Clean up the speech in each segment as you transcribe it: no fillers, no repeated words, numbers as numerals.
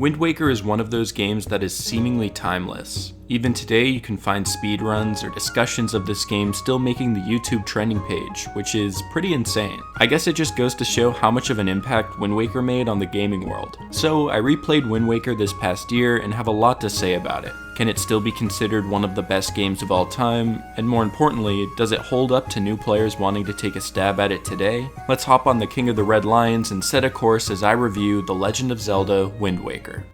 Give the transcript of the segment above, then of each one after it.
Wind Waker is one of those games that is seemingly timeless. Even today, you can find speedruns or discussions of this game still making the YouTube trending page, which is pretty insane. I guess it just goes to show how much of an impact Wind Waker made on the gaming world. So I replayed Wind Waker this past year and have a lot to say about it. Can it still be considered one of the best games of all time? And more importantly, does it hold up to new players wanting to take a stab at it today? Let's hop on the King of the Red Lions and set a course as I review The Legend of Zelda: Wind Waker.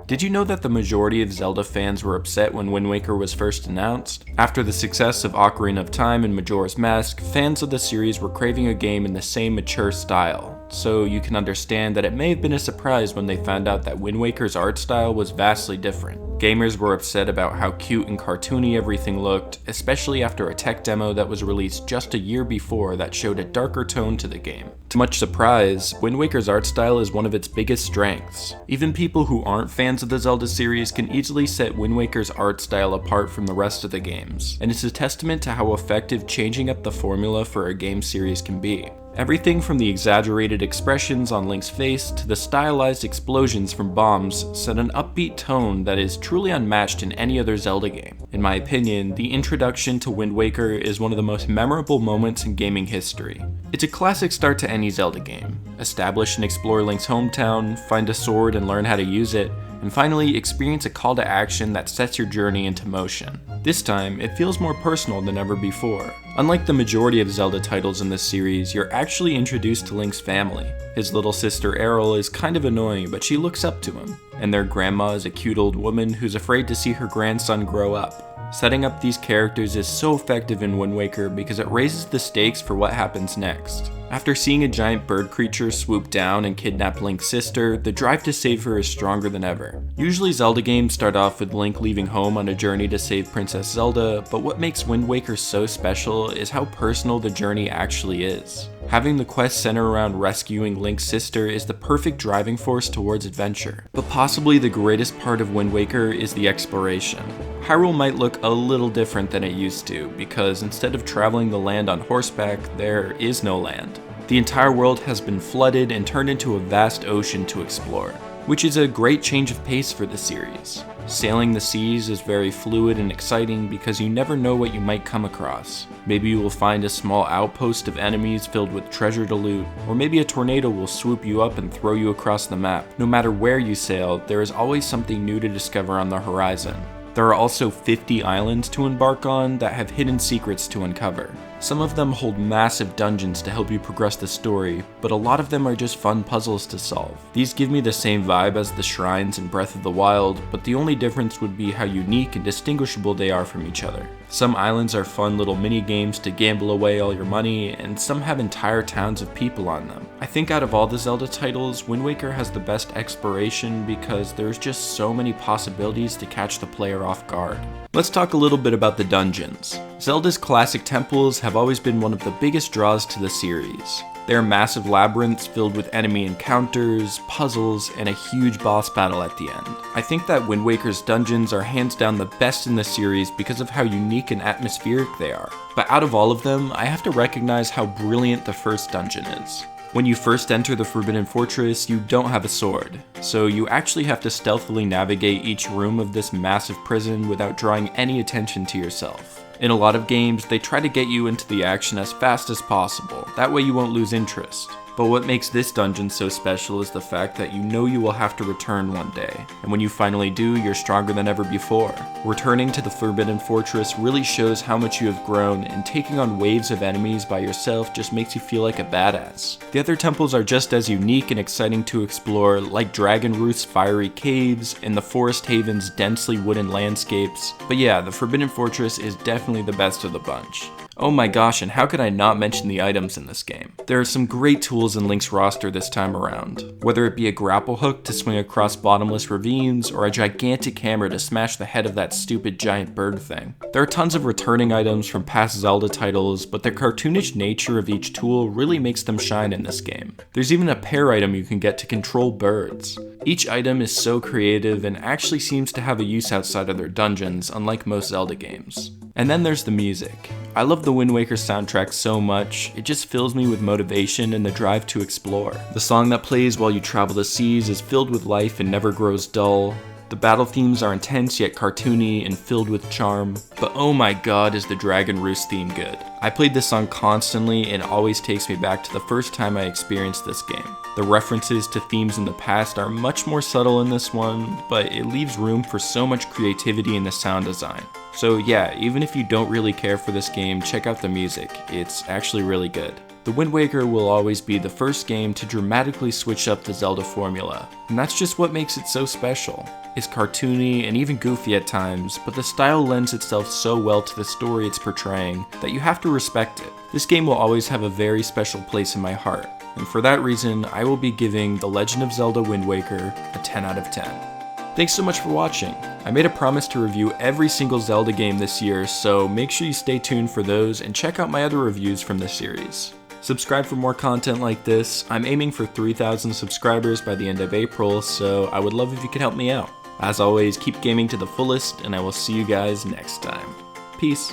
Did you know that the majority of Zelda fans were upset when Wind Waker was first announced? After the success of Ocarina of Time and Majora's Mask, fans of the series were craving a game in the same mature style. So you can understand that it may have been a surprise when they found out that Wind Waker's art style was vastly different. Gamers were upset about how cute and cartoony everything looked, especially after a tech demo that was released just a year before that showed a darker tone to the game. To much surprise, Wind Waker's art style is one of its biggest strengths. Even people who aren't fans of the Zelda series can easily set Wind Waker's art style apart from the rest of the games, and it's a testament to how effective changing up the formula for a game series can be. Everything from the exaggerated expressions on Link's face to the stylized explosions from bombs set an upbeat tone that is truly unmatched in any other Zelda game. In my opinion, the introduction to Wind Waker is one of the most memorable moments in gaming history. It's a classic start to any Zelda game. Establish and explore Link's hometown, find a sword and learn how to use it, and finally experience a call to action that sets your journey into motion. This time, it feels more personal than ever before. Unlike the majority of Zelda titles in this series, you're actually introduced to Link's family. His little sister Aryll is kind of annoying, but she looks up to him, and their grandma is a cute old woman who's afraid to see her grandson grow up. Setting up these characters is so effective in Wind Waker because it raises the stakes for what happens next. After seeing a giant bird creature swoop down and kidnap Link's sister, the drive to save her is stronger than ever. Usually Zelda games start off with Link leaving home on a journey to save Princess Zelda, but what makes Wind Waker so special is how personal the journey actually is. Having the quest center around rescuing Link's sister is the perfect driving force towards adventure. But possibly the greatest part of Wind Waker is the exploration. Hyrule might look a little different than it used to, because instead of traveling the land on horseback, there is no land. The entire world has been flooded and turned into a vast ocean to explore, which is a great change of pace for the series. Sailing the seas is very fluid and exciting because you never know what you might come across. Maybe you will find a small outpost of enemies filled with treasure to loot, or maybe a tornado will swoop you up and throw you across the map. No matter where you sail, there is always something new to discover on the horizon. There are also 50 islands to embark on that have hidden secrets to uncover. Some of them hold massive dungeons to help you progress the story, but a lot of them are just fun puzzles to solve. These give me the same vibe as the shrines in Breath of the Wild, but the only difference would be how unique and distinguishable they are from each other. Some islands are fun little mini games to gamble away all your money, and some have entire towns of people on them. I think out of all the Zelda titles, Wind Waker has the best exploration because there's just so many possibilities to catch the player off guard. Let's talk a little bit about the dungeons. Zelda's classic temples have always been one of the biggest draws to the series. They are massive labyrinths filled with enemy encounters, puzzles, and a huge boss battle at the end. I think that Wind Waker's dungeons are hands down the best in the series because of how unique and atmospheric they are. But out of all of them, I have to recognize how brilliant the first dungeon is. When you first enter the Forbidden Fortress, you don't have a sword, so you actually have to stealthily navigate each room of this massive prison without drawing any attention to yourself. In a lot of games, they try to get you into the action as fast as possible, that way you won't lose interest. But what makes this dungeon so special is the fact that you know you will have to return one day, and when you finally do, you're stronger than ever before. Returning to the Forbidden Fortress really shows how much you have grown, and taking on waves of enemies by yourself just makes you feel like a badass. The other temples are just as unique and exciting to explore, like Dragon Roost's fiery caves and the Forest Haven's densely wooden landscapes. But yeah, the Forbidden Fortress is definitely the best of the bunch. Oh my gosh, and how could I not mention the items in this game? There are some great tools in Link's roster this time around, whether it be a grapple hook to swing across bottomless ravines, or a gigantic hammer to smash the head of that stupid giant bird thing. There are tons of returning items from past Zelda titles, but the cartoonish nature of each tool really makes them shine in this game. There's even a pair item you can get to control birds. Each item is so creative and actually seems to have a use outside of their dungeons, unlike most Zelda games. And then there's the music. I love the Wind Waker soundtrack so much, it just fills me with motivation and the drive to explore. The song that plays while you travel the seas is filled with life and never grows dull. The battle themes are intense yet cartoony and filled with charm, but oh my god is the Dragon Roost theme good. I played this song constantly and it always takes me back to the first time I experienced this game. The references to themes in the past are much more subtle in this one, but it leaves room for so much creativity in the sound design. So yeah, even if you don't really care for this game, check out the music, it's actually really good. The Wind Waker will always be the first game to dramatically switch up the Zelda formula, and that's just what makes it so special. It's cartoony and even goofy at times, but the style lends itself so well to the story it's portraying that you have to respect it. This game will always have a very special place in my heart, and for that reason, I will be giving The Legend of Zelda Wind Waker a 10 out of 10. Thanks so much for watching. I made a promise to review every single Zelda game this year, so make sure you stay tuned for those and check out my other reviews from the series. Subscribe for more content like this. I'm aiming for 3,000 subscribers by the end of April, so I would love if you could help me out. As always, keep gaming to the fullest, and I will see you guys next time. Peace.